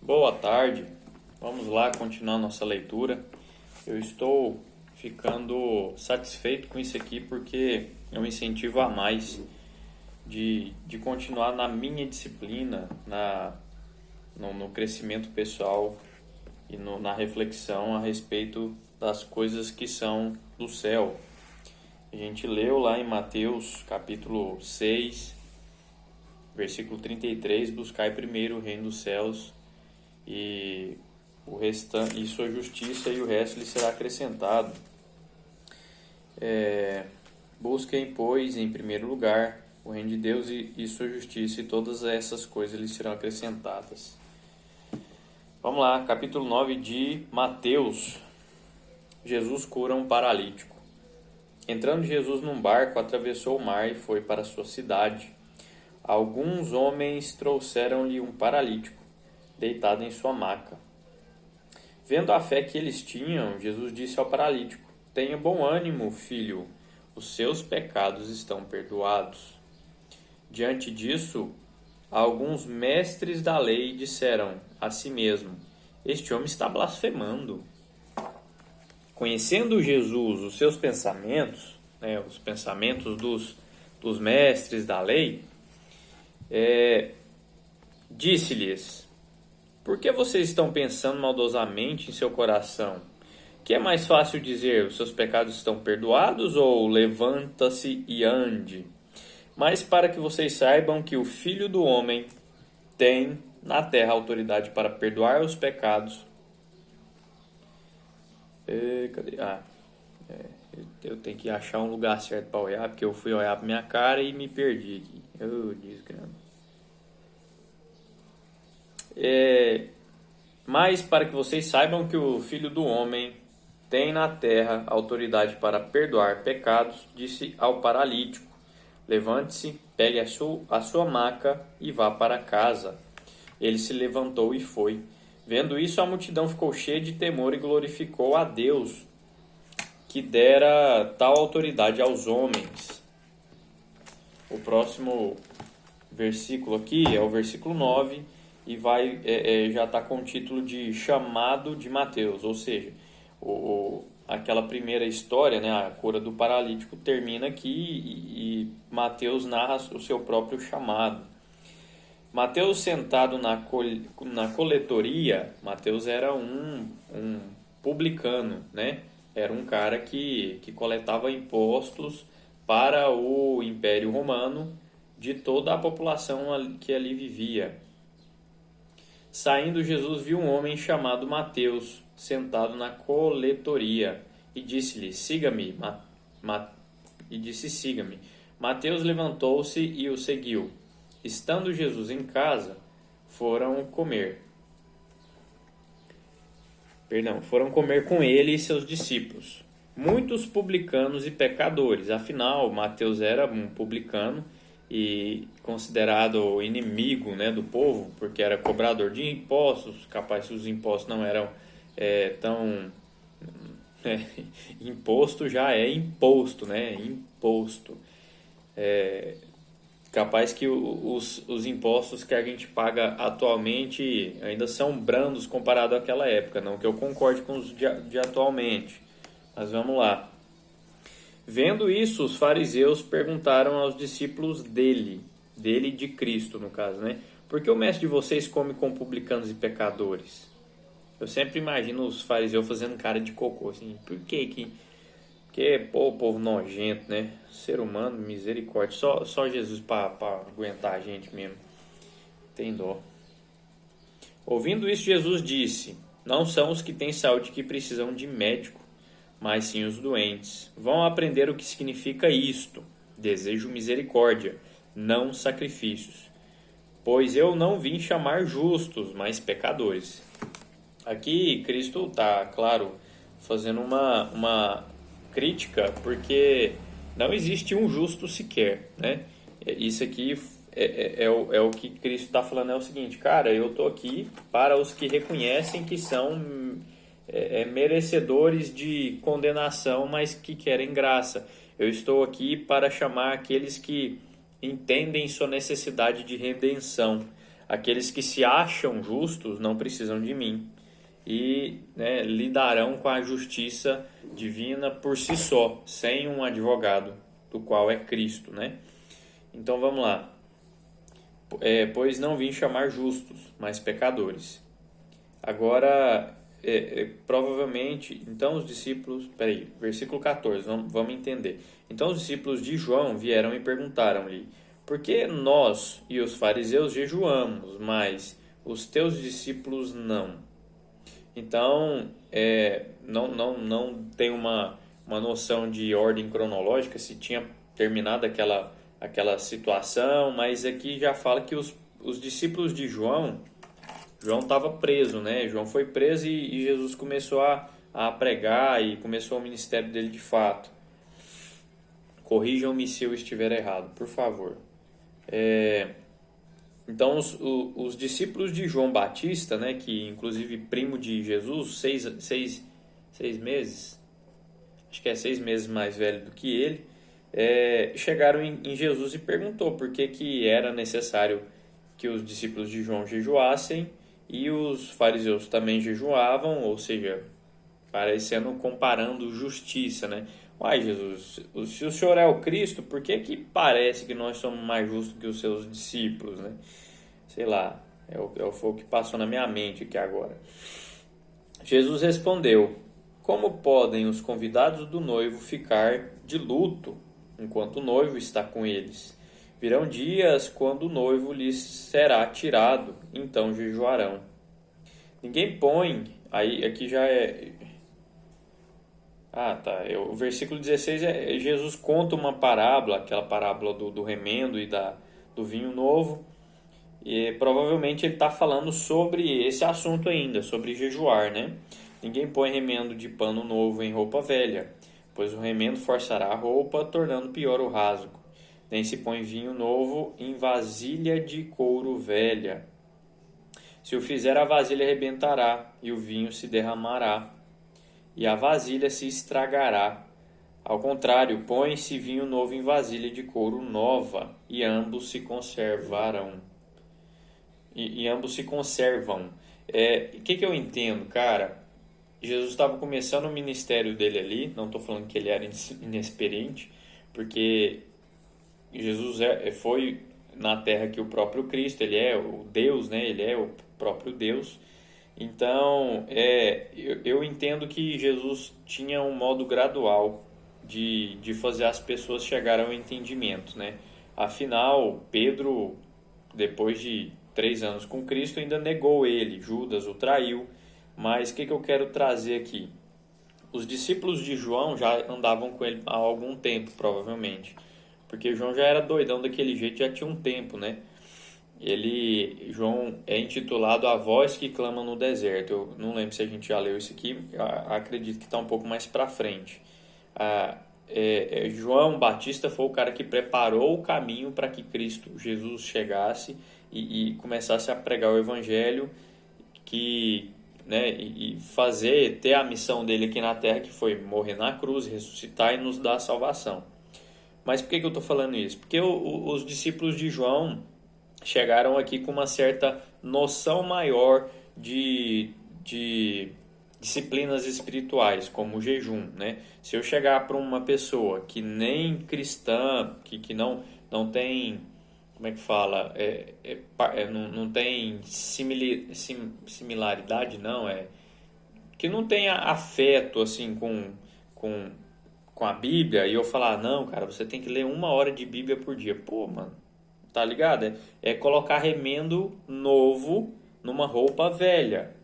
Boa tarde, vamos lá continuar nossa leitura. Eu estou ficando satisfeito com isso aqui porque é um incentivo a mais de continuar na minha disciplina, no crescimento pessoal e na reflexão a respeito das coisas que são do céu. A gente leu lá em Mateus capítulo 6, versículo 33, buscai primeiro o reino dos céus e o restante, e sua justiça, e o resto lhe será acrescentado. Busquem, pois, em primeiro lugar o reino de Deus e sua justiça, e todas essas coisas lhe serão acrescentadas. Vamos lá, capítulo 9 de Mateus. Jesus cura um paralítico. Entrando Jesus num barco, atravessou o mar e foi para sua cidade. Alguns homens trouxeram-lhe um paralítico, deitado em sua maca. Vendo a fé que eles tinham, Jesus disse ao paralítico: tenha bom ânimo, filho, os seus pecados estão perdoados. Diante disso, alguns mestres da lei disseram a si mesmo: este homem está blasfemando. Conhecendo Jesus os seus pensamentos, os pensamentos dos mestres da lei, disse-lhes: por que vocês estão pensando maldosamente em seu coração? Que é mais fácil dizer, os seus pecados estão perdoados, ou levanta-se e ande? Mas para que vocês saibam que o Filho do Homem tem na terra autoridade para perdoar os pecados. Cadê? Eu tenho que achar um lugar certo para olhar, porque eu fui olhar para minha cara e me perdi aqui. Desgrama. Mas para que vocês saibam que o Filho do Homem tem na terra autoridade para perdoar pecados, disse ao paralítico: levante-se, pegue a sua maca e vá para casa. Ele se levantou e foi. Vendo isso, a multidão ficou cheia de temor e glorificou a Deus, que dera tal autoridade aos homens. O próximo versículo aqui é o versículo 9 e já está com o título de chamado de Mateus, ou seja, aquela primeira história, a cura do paralítico, termina aqui e Mateus narra o seu próprio chamado. Mateus, sentado na coletoria, Mateus era um publicano, Era um cara que coletava impostos para o Império Romano de toda a população que ali vivia. Saindo, Jesus viu um homem chamado Mateus, sentado na coletoria, e disse-lhe: siga-me. Siga-me. Mateus levantou-se e o seguiu. Estando Jesus em casa, foram comer com ele e seus discípulos muitos publicanos e pecadores. Afinal, Mateus era um publicano e considerado inimigo, do povo, porque era cobrador de impostos. Capaz que os impostos não eram tão... imposto já é imposto, Imposto. Capaz que os impostos que a gente paga atualmente ainda são brandos comparado àquela época. Não que eu concorde com os de atualmente, mas vamos lá. Vendo isso, os fariseus perguntaram aos discípulos dele de Cristo, no caso, por que o mestre de vocês come com publicanos e pecadores? Eu sempre imagino os fariseus fazendo cara de cocô, assim, por que que... Porque, povo nojento, Ser humano, misericórdia. Só Jesus para aguentar a gente mesmo. Tem dó. Ouvindo isso, Jesus disse: não são os que têm saúde que precisam de médico, mas sim os doentes. Vão aprender o que significa isto: desejo misericórdia, não sacrifícios. Pois eu não vim chamar justos, mas pecadores. Aqui, Cristo está, claro, fazendo uma crítica, porque não existe um justo sequer, Isso aqui é o que Cristo está falando, é o seguinte: cara, eu estou aqui para os que reconhecem que são merecedores de condenação, mas que querem graça. Eu estou aqui para chamar aqueles que entendem sua necessidade de redenção. aqueles que se acham justos não precisam de mim e, né, lidarão com a justiça divina por si só, sem um advogado, do qual é Cristo, né? Então vamos lá. Pois não vim chamar justos, mas pecadores. Agora, provavelmente, então os discípulos... Peraí, versículo 14, vamos entender. Então os discípulos de João vieram e perguntaram-lhe: por que nós e os fariseus jejuamos, mas os teus discípulos não? Então, não tem uma noção de ordem cronológica, se tinha terminado aquela situação, mas aqui já fala que os discípulos de João estava preso, né? João foi preso e Jesus começou a pregar e começou o ministério dele de fato. Corrijam-me se eu estiver errado, por favor. Então, os discípulos de João Batista, né, que inclusive primo de Jesus, seis meses, acho que é 6 meses mais velho do que ele, chegaram em Jesus e perguntou por que era necessário que os discípulos de João jejuassem e os fariseus também jejuavam, ou seja, parecendo comparando justiça, né? Uai, Jesus, se o Senhor é o Cristo, por que parece que nós somos mais justos que os seus discípulos, né? Sei lá, foi o que passou na minha mente aqui agora. Jesus respondeu: como podem os convidados do noivo ficar de luto enquanto o noivo está com eles? Virão dias quando o noivo lhes será tirado, então jejuarão. Ninguém põe, aí aqui já é... O versículo 16 Jesus conta uma parábola, aquela parábola do remendo e do vinho novo, e provavelmente ele está falando sobre esse assunto ainda, sobre jejuar, né? Ninguém põe remendo de pano novo em roupa velha, pois o remendo forçará a roupa, tornando pior o rasgo. Nem se põe vinho novo em vasilha de couro velha. Se o fizer, a vasilha arrebentará, e o vinho se derramará, e a vasilha se estragará. Ao contrário, põe-se vinho novo em vasilha de couro nova, e ambos se conservarão. E ambos se conservam. O que eu entendo, cara? Jesus estava começando o ministério dele ali, não estou falando que ele era inexperiente, porque Jesus foi na terra que o próprio Cristo, ele é o Deus, né? Ele é o próprio Deus. Então, eu entendo que Jesus tinha um modo gradual de fazer as pessoas chegarem ao entendimento, né? Afinal, Pedro, depois de 3 anos com Cristo, ainda negou ele, Judas o traiu. Mas o que eu quero trazer aqui? Os discípulos de João já andavam com ele há algum tempo, provavelmente. Porque João já era doidão daquele jeito, já tinha um tempo, né? João é intitulado A Voz que Clama no Deserto. Eu não lembro se a gente já leu isso aqui, acredito que está um pouco mais para frente. João Batista foi o cara que preparou o caminho para que Cristo, Jesus, chegasse e começasse a pregar o Evangelho, e ter a missão dele aqui na terra, que foi morrer na cruz, ressuscitar e nos dar a salvação. Mas por que eu estou falando isso? Porque os discípulos de João chegaram aqui com uma certa noção maior de disciplinas espirituais, como o jejum, né? Se eu chegar para uma pessoa que nem cristã, que não tem, como é que fala, não tem similaridade, não, que não tem afeto assim com a Bíblia, e eu falar, não, cara, você tem que ler 1 hora de Bíblia por dia. Pô, mano, tá ligado? É colocar remendo novo numa roupa velha.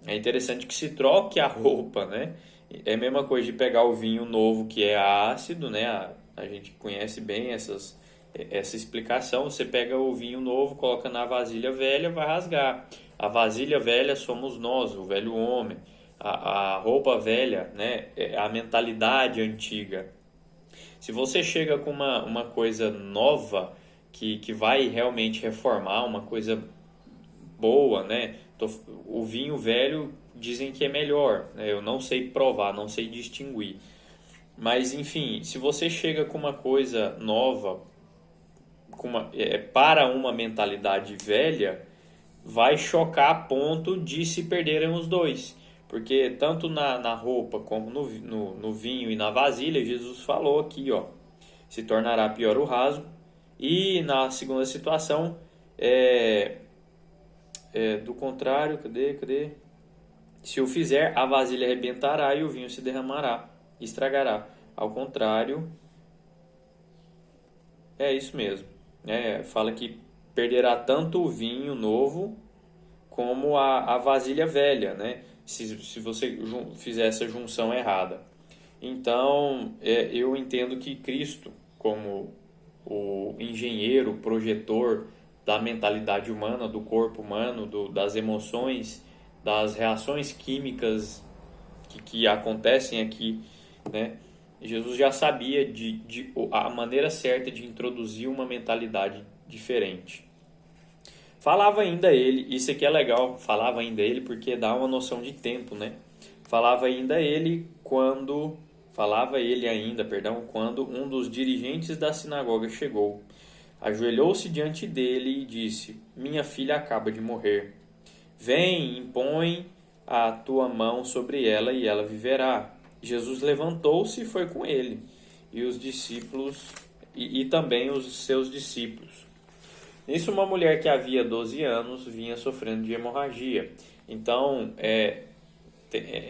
É interessante que se troque a roupa, né? É a mesma coisa de pegar o vinho novo, que é ácido, né? A gente conhece bem essa explicação. Você pega o vinho novo, coloca na vasilha velha, vai rasgar. A vasilha velha somos nós, o velho homem. A roupa velha, né, é a mentalidade antiga. Se você chega com uma coisa nova que vai realmente reformar, uma coisa boa, né? O vinho velho dizem que é melhor, né? Eu não sei provar, não sei distinguir. Mas enfim, se você chega com uma coisa nova, para uma mentalidade velha, vai chocar a ponto de se perderem os dois. Porque tanto na roupa como no vinho e na vasilha, Jesus falou aqui, ó, se tornará pior o rasgo. E na segunda situação, do contrário, cadê? Se o fizer, a vasilha arrebentará e o vinho se derramará, estragará. Ao contrário, é isso mesmo. Fala que perderá tanto o vinho novo como a vasilha velha, né? Se você fizer essa junção errada. Então, eu entendo que Cristo, como o engenheiro, o projetor da mentalidade humana, do corpo humano, das emoções, das reações químicas que acontecem aqui, né? Jesus já sabia a maneira certa de introduzir uma mentalidade diferente. Falava ainda ele, isso aqui é legal, falava ainda ele porque dá uma noção de tempo, né? Falava ainda, quando um dos dirigentes da sinagoga chegou. Ajoelhou-se diante dele e disse: Minha filha acaba de morrer. Vem, impõe a tua mão sobre ela e ela viverá. Jesus levantou-se e foi com ele, e os discípulos, e também os seus discípulos. Nisso, uma mulher que havia 12 anos vinha sofrendo de hemorragia. Então, é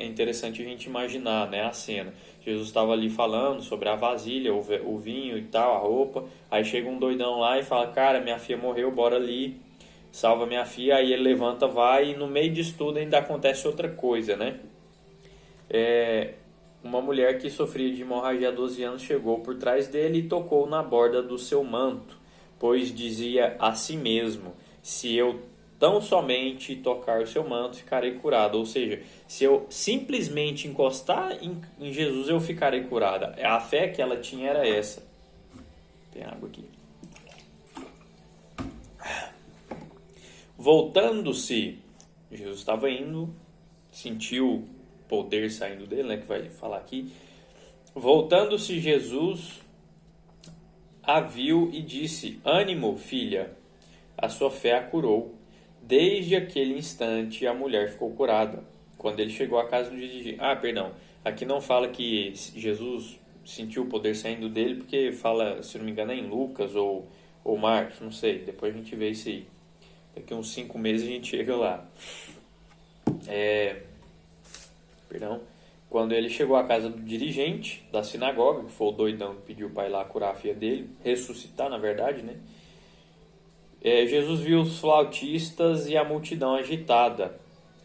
interessante a gente imaginar, né, a cena. Jesus estava ali falando sobre a vasilha, o vinho e tal, a roupa. Aí chega um doidão lá e fala: Cara, minha filha morreu, bora ali, salva minha filha. Aí ele levanta, vai, e no meio disso tudo ainda acontece outra coisa, né? Uma mulher que sofria de hemorragia há 12 anos chegou por trás dele e tocou na borda do seu manto, pois dizia a si mesmo: se eu tão somente tocar o seu manto, ficarei curado. Ou seja, se eu simplesmente encostar em Jesus, eu ficarei curada. A fé que ela tinha era essa. Tem água aqui. Voltando-se, Jesus estava indo, sentiu poder saindo dele, né, que vai falar aqui. Voltando-se, Jesus a viu e disse: Ânimo, filha, a sua fé a curou. Desde aquele instante a mulher ficou curada. Quando ele chegou à casa do dirigente. Aqui não fala que Jesus sentiu o poder saindo dele, porque fala, se não me engano, é em Lucas ou Marcos, não sei. Depois a gente vê isso aí. Daqui uns 5 meses a gente chega lá. Quando ele chegou à casa do dirigente da sinagoga, que foi o doidão que pediu para ir lá curar a filha dele, ressuscitar, na verdade, né? Jesus viu os flautistas e a multidão agitada,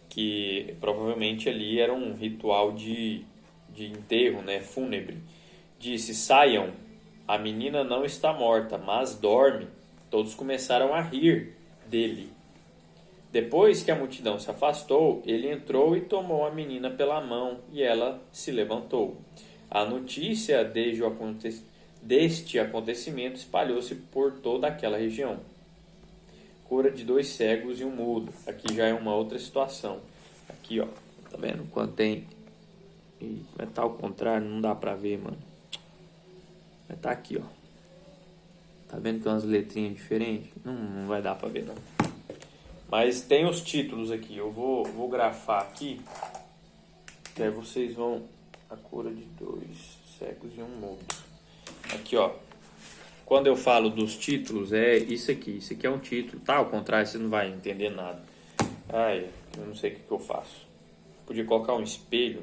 que provavelmente ali era um ritual de enterro, né, fúnebre. Disse: Saiam, a menina não está morta, mas dorme. Todos começaram a rir dele. Depois que a multidão se afastou, ele entrou e tomou a menina pela mão, e ela se levantou. A notícia deste acontecimento espalhou-se por toda aquela região. Cura de 2 cegos e um mudo. Aqui já é uma outra situação. Aqui, ó. Tá vendo? Quando tem... Vai estar ao contrário, não dá pra ver, mano. Vai estar aqui, ó. Tá vendo que tem umas letrinhas diferentes? Não vai dar pra ver, não. Mas tem os títulos aqui. Eu vou grafar aqui. E aí vocês vão... A cura de 2 cegos e um mudo. Aqui, ó. Quando eu falo dos títulos, é isso aqui. Isso aqui é um título. Tá, ao contrário, você não vai entender nada. Eu não sei o que eu faço. Podia colocar um espelho.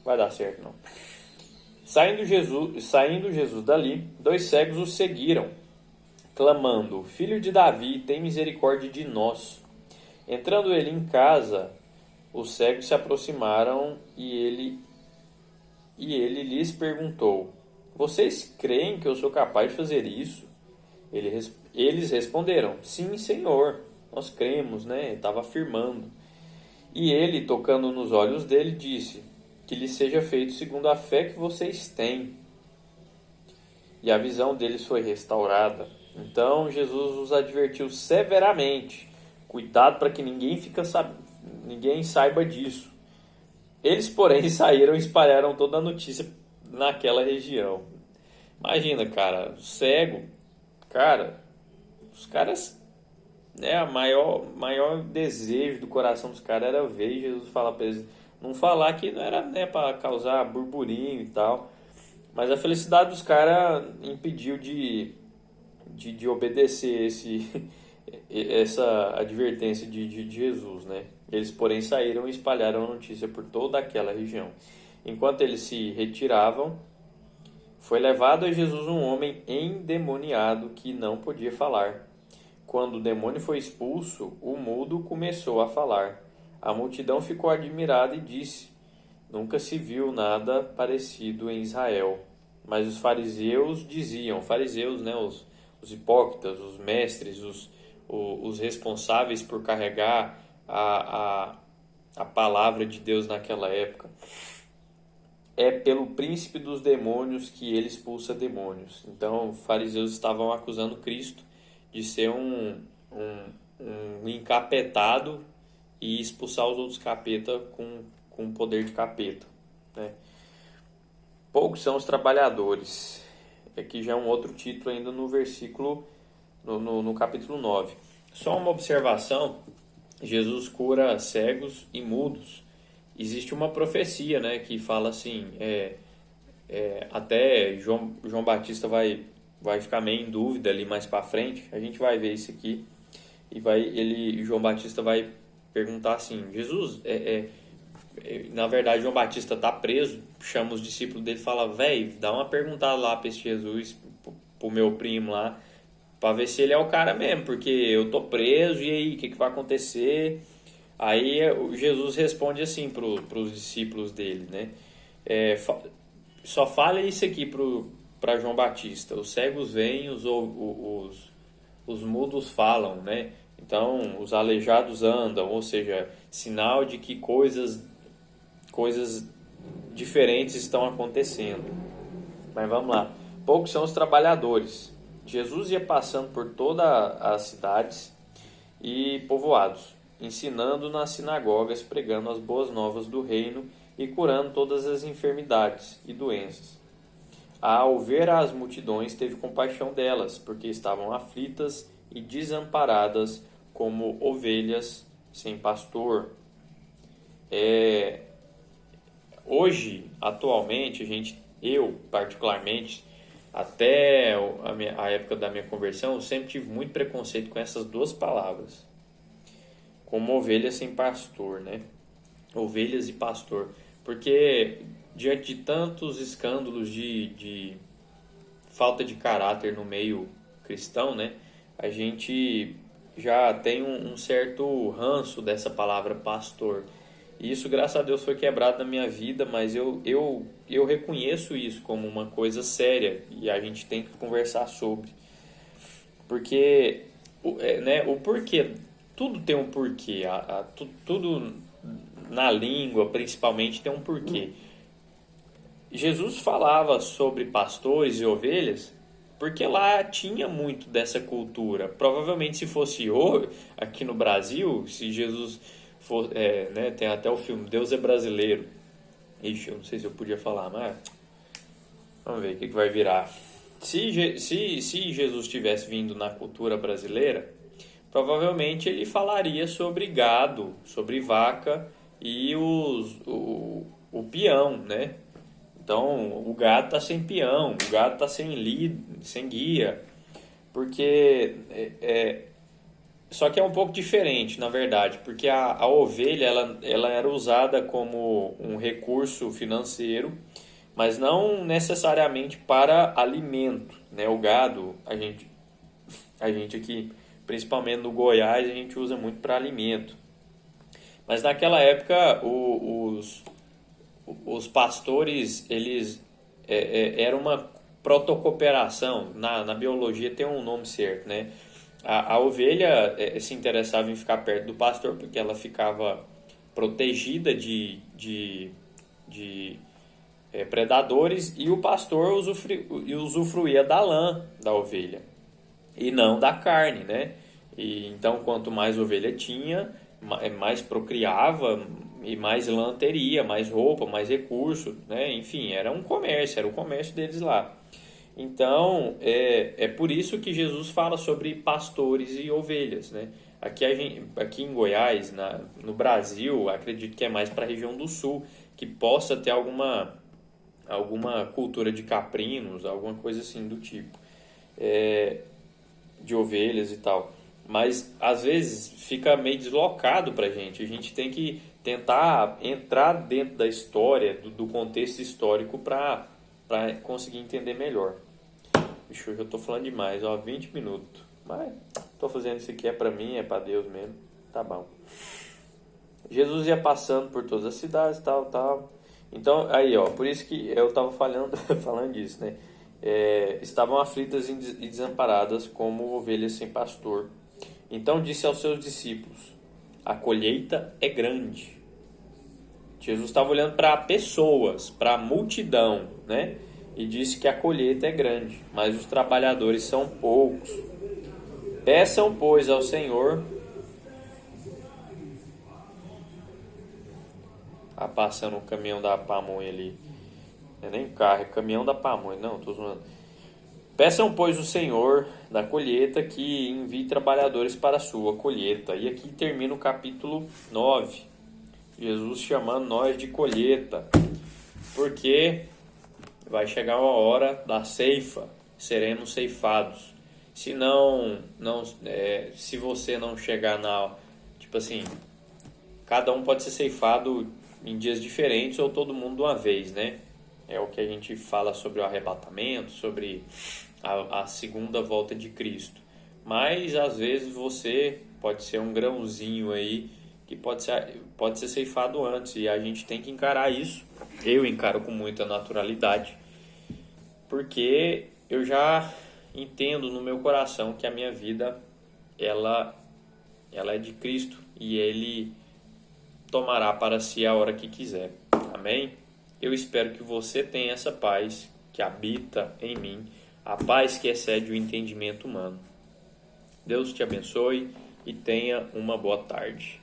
Vai dar certo, não. Saindo Jesus dali, 2 cegos o seguiram, clamando: Filho de Davi, tem misericórdia de nós. Entrando ele em casa, os cegos se aproximaram e ele lhes perguntou: Vocês creem que eu sou capaz de fazer isso? Eles responderam: Sim, Senhor, nós cremos, né? Estava afirmando. E ele, tocando nos olhos dele, disse: Que lhe seja feito segundo a fé que vocês têm. E a visão deles foi restaurada. Então Jesus os advertiu severamente: Cuidado para que ninguém saiba disso. Eles, porém, saíram e espalharam toda a notícia naquela região. Imagina, cara, cego. Cara, os caras né, maior desejo do coração dos caras era ver Jesus falar para eles. Não falar que não era, né, para causar burburinho e tal. Mas a felicidade dos caras impediu de obedecer essa advertência de Jesus, né? Eles, porém, saíram e espalharam a notícia por toda aquela região. Enquanto eles se retiravam, foi levado a Jesus um homem endemoniado que não podia falar. Quando o demônio foi expulso, o mudo começou a falar. A multidão ficou admirada e disse: Nunca se viu nada parecido em Israel. Mas os fariseus diziam, fariseus, né, os hipócritas, os mestres, os responsáveis por carregar a palavra de Deus naquela época. É pelo príncipe dos demônios que ele expulsa demônios. Então, os fariseus estavam acusando Cristo de ser um encapetado e expulsar os outros capeta com o poder de capeta, né? Poucos são os trabalhadores. Aqui já é um outro título ainda no versículo, no capítulo 9. Só uma observação, Jesus cura cegos e mudos. Existe uma profecia, né, que fala assim, até João Batista vai ficar meio em dúvida ali mais para frente, a gente vai ver isso aqui, e João Batista vai perguntar assim, Jesus, na verdade João Batista tá preso, chama os discípulos dele e fala, velho, dá uma perguntada lá para esse Jesus, pro meu primo lá, para ver se ele é o cara mesmo, porque eu tô preso, e aí, o que vai acontecer? Aí Jesus responde assim para os discípulos dele, né? Só fala isso aqui para João Batista, os cegos veem, os mudos falam, né? Então, os aleijados andam, ou seja, sinal de que coisas diferentes estão acontecendo. Mas vamos lá. Poucos são os trabalhadores. Jesus ia passando por todas as cidades e povoados, ensinando nas sinagogas, pregando as boas novas do reino e curando todas as enfermidades e doenças. Ao ver as multidões, teve compaixão delas, porque estavam aflitas e desamparadas como ovelhas sem pastor. Hoje, atualmente, eu particularmente, até a época da minha conversão, eu sempre tive muito preconceito com essas duas palavras, como ovelha sem pastor, né? Ovelhas e pastor, porque diante de tantos escândalos de falta de caráter no meio cristão, né? A gente já tem um certo ranço dessa palavra pastor. E isso, graças a Deus, foi quebrado na minha vida, mas eu reconheço isso como uma coisa séria e a gente tem que conversar sobre. Porque, né, o porquê, tudo tem um porquê, tudo na língua, principalmente, tem um porquê. Jesus falava sobre pastores e ovelhas porque lá tinha muito dessa cultura. Provavelmente, se fosse hoje, aqui no Brasil, se Jesus for, né, tem até o filme Deus é Brasileiro. Ixi, eu não sei se eu podia falar, mas vamos ver o que vai virar. Se Jesus tivesse vindo na cultura brasileira, provavelmente ele falaria sobre gado, sobre vaca e o peão, né? Então, o gado está sem peão, o gado está sem guia, porque só que é um pouco diferente, na verdade, porque a ovelha ela era usada como um recurso financeiro, mas não necessariamente para alimento, né? O gado, a gente aqui, principalmente no Goiás, a gente usa muito para alimento. Mas naquela época, os pastores, eles eram uma protocooperação. Na biologia tem um nome certo, né? A ovelha se interessava em ficar perto do pastor porque ela ficava protegida de predadores, e o pastor usufruía da lã da ovelha e não da carne, né? E então, quanto mais ovelha tinha, mais procriava e mais lã teria, mais roupa, mais recurso, né? Enfim, era o comércio deles lá. Então, é por isso que Jesus fala sobre pastores e ovelhas, né? Aqui em Goiás, no Brasil, acredito que é mais para a região do sul, que possa ter alguma cultura de caprinos, alguma coisa assim do tipo, de ovelhas e tal. Mas às vezes fica meio deslocado para a gente tem que tentar entrar dentro da história, do contexto histórico para conseguir entender melhor. Bicho, eu já tô falando demais, 20 minutos. Mas tô fazendo isso aqui, é para mim, é para Deus mesmo. Tá bom. Jesus ia passando por todas as cidades, tal. Então, aí, por isso que eu tava falando disso, né? Estavam aflitas e desamparadas como ovelhas sem pastor. Então disse aos seus discípulos: a colheita é grande. Jesus estava olhando para pessoas, para a multidão, né? E disse que a colheita é grande, mas os trabalhadores são poucos. Peçam, pois, ao Senhor. Passando o caminhão da pamonha ali. Não é nem carro, é caminhão da pamonha. Não, estou zoando. Peçam, pois, o Senhor da colheita que envie trabalhadores para a sua colheita. E aqui termina o capítulo 9. Jesus chamando nós de colheita. Porque vai chegar uma hora da ceifa, seremos ceifados. Se você não chegar tipo assim, cada um pode ser ceifado em dias diferentes ou todo mundo de uma vez, né? É o que a gente fala sobre o arrebatamento, sobre a segunda volta de Cristo. Mas às vezes você pode ser um grãozinho aí que pode ser ceifado antes, e a gente tem que encarar isso. Eu encaro com muita naturalidade, porque eu já entendo no meu coração que a minha vida ela é de Cristo e Ele tomará para si a hora que quiser. Amém? Eu espero que você tenha essa paz que habita em mim, a paz que excede o entendimento humano. Deus te abençoe e tenha uma boa tarde.